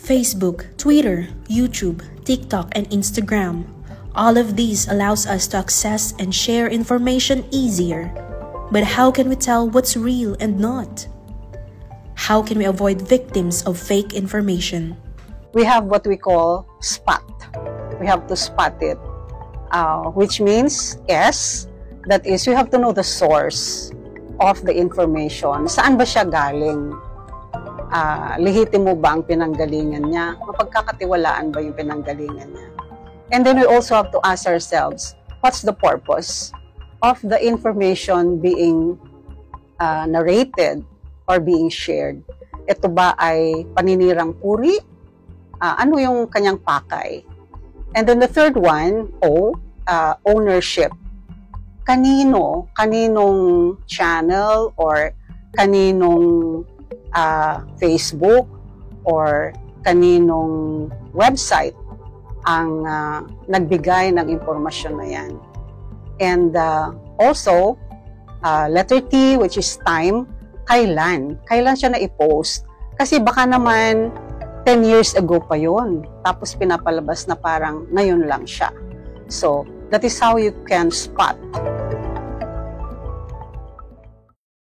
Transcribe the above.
Facebook, Twitter, YouTube, TikTok, and Instagram. All of these allows us to access and share information easier. But how can we tell what's real and not? How can we avoid victims of fake information? We have what we call spot. We have to spot it, which means S, that is, you have to know the source of the information. Saan ba siya galing? Lehitimo ba ang pinanggalingan niya? Mapagkakatiwalaan ba yung pinanggalingan niya? And then we also have to ask ourselves, what's the purpose of the information being narrated or being shared? Ito ba ay paninirang puri? Ano yung kanyang pakay? And then the third one, O, ownership. Kanino? Kaninong channel or kaninong Facebook or kaninong website ang nagbigay ng impormasyon na yan. And also, letter T, which is time, kailan? Kailan siya na-post? Kasi baka naman 10 years ago pa yon, tapos pinapalabas na parang ngayon lang siya. So, that is how you can spot